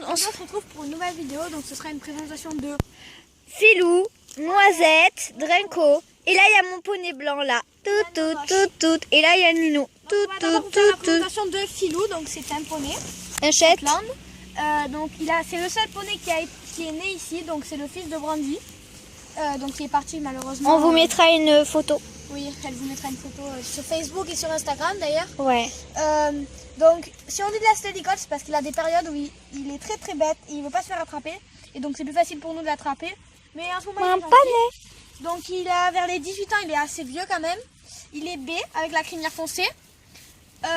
on se retrouve pour une nouvelle vidéo. Donc ce sera une présentation de Filou, Noisette, Drenko. Et là, il y a mon poney blanc là. Tout. Et là, il y a Nino. On va d'abord vous faire la présentation de Filou. Donc c'est un poney. Un chèque. Donc c'est le seul poney qui est né ici. Donc c'est le fils de Brandy. Donc il est parti malheureusement. On vous mettra une photo. Oui, elle vous mettra une photo sur Facebook et sur Instagram d'ailleurs. Ouais. Donc si on dit de la steady coach, c'est parce qu'il a des périodes où il est très bête et il veut pas se faire attraper. Et donc c'est plus facile pour nous de l'attraper. Mais en ce moment il est gentil. Donc il a vers les 18 ans, il est assez vieux quand même. Il est B avec la crinière foncée. Son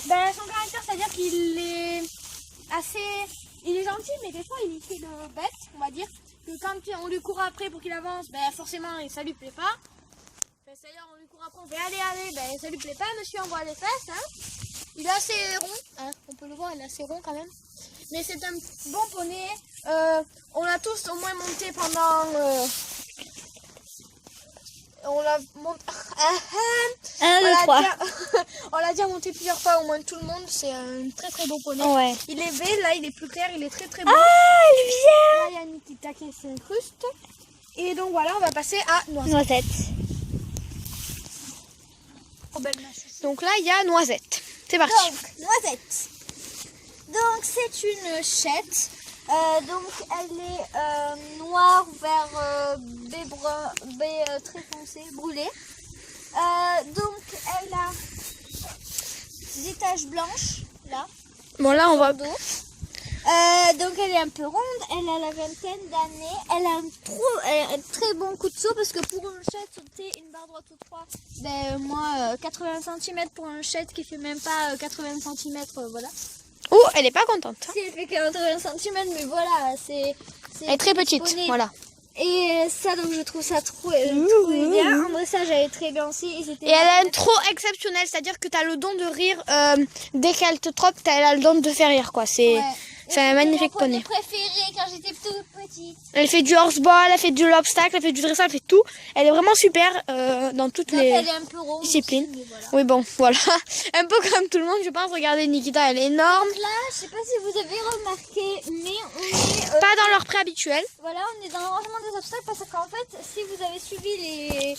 caractère, c'est-à-dire qu'il est il est gentil, mais des fois il fait le bête, on va dire. Que quand on lui court après pour qu'il avance, forcément ça lui plaît pas. C'est-à-dire on lui court après, on fait allez, ça lui plaît pas, monsieur, on voit les fesses. Hein. Il est assez rond, hein. On peut le voir, il est assez rond quand même. Mais c'est un bon poney. On l'a tous au moins monté pendant... on l'a monté... on l'a déjà monté plusieurs fois, au moins tout le monde. C'est un très beau poney. Ouais. Il est vert, là il est plus clair, il est très beau. Ah, elle vient. Là il y a Nikita qui s'incruste. Et donc voilà, on va passer à Noisette. Donc là il y a Noisette. C'est parti. Donc, Noisette. Donc, c'est une chette. Donc, elle est noire vers baie brun, très foncé, brûlée. Donc, elle a des taches blanches, là. Bon, là, on va... Donc, elle est un peu ronde. Elle a la vingtaine d'années. Elle a un très bon coup de saut parce que pour une chette, sauter une barre droite ou trois, moi, 80 cm pour un chette qui fait même pas 80 cm, voilà. Oh, elle est pas contente. Si elle fait 80 cm, mais voilà, elle est très petite, voilà. Et ça, donc je trouve ça trop bien. En dressage, elle est très bien aussi. Et elle a un trop exceptionnel, c'est-à-dire que tu as le don de rire. Dès qu'elle te troppe, elle a le don de faire rire, quoi. C'est un magnifique poney. Mon préféré quand j'étais toute petite. Elle fait du horseball, elle fait du l'obstacle, elle fait du dressage, elle fait tout. Elle est vraiment super dans toutes les elle est un peu ronde disciplines. Aussi, voilà. Oui, bon, voilà. Un peu comme tout le monde, je pense. Regardez Nikita, elle est énorme. Donc là, je sais pas si vous avez remarqué, mais on est... pas dans leur pré habituel. Voilà, on est dans le rangement des obstacles parce qu'en fait, si vous avez suivi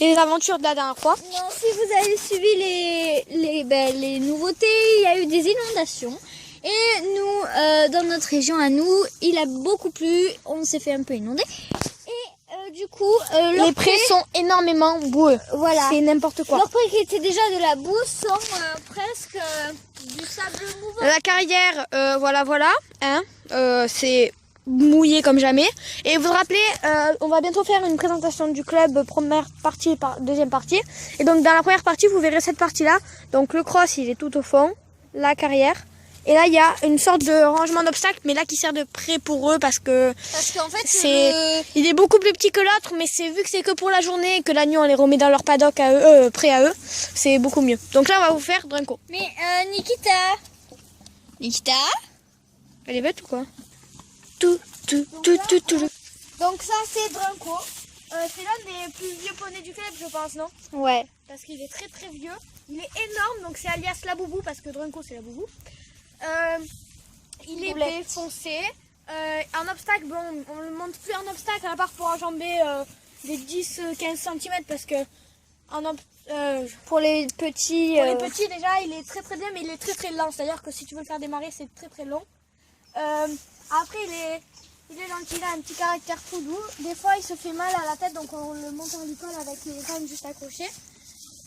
les aventures de la dernière fois. Non, si vous avez suivi les nouveautés, il y a eu des inondations. Et nous, dans notre région à nous, il a beaucoup plu, on s'est fait un peu inonder. Et du coup, les prés sont énormément boueux. Voilà. C'est n'importe quoi. Leurs prés qui étaient déjà de la boue sont presque du sable mouvant. La carrière, voilà. Hein, c'est mouillé comme jamais. Et vous vous rappelez, on va bientôt faire une présentation du club, première partie, deuxième partie. Et donc dans la première partie, vous verrez cette partie-là. Donc le cross, il est tout au fond, la carrière. Et là, il y a une sorte de rangement d'obstacles, mais là qui sert de pré pour eux parce qu'en fait, il est beaucoup plus petit que l'autre, mais c'est vu que c'est que pour la journée et que la nuit on les remet dans leur paddock à eux, prêt à eux, c'est beaucoup mieux. Donc là, on va vous faire Drenko. Mais Nikita, elle est bête ou quoi? Donc ça, c'est Drenko. C'est l'un des plus vieux poneys du club, je pense, non? Ouais. Parce qu'il est très vieux. Il est énorme, donc c'est alias la boubou parce que Drenko c'est la boubou. Il est baie foncé. En obstacle, bon, on ne monte plus en obstacle à part pour enjamber des 10-15 cm parce que pour les petits. Pour les petits déjà, il est très bien, mais il est très lent. C'est-à-dire que si tu veux le faire démarrer, c'est très long. Après, il est gentil, il a un petit caractère tout doux. Des fois, il se fait mal à la tête, donc on le monte en licol avec les rênes juste accrochées.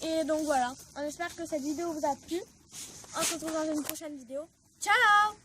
Et donc voilà, on espère que cette vidéo vous a plu. On se retrouve dans une prochaine vidéo. Ciao!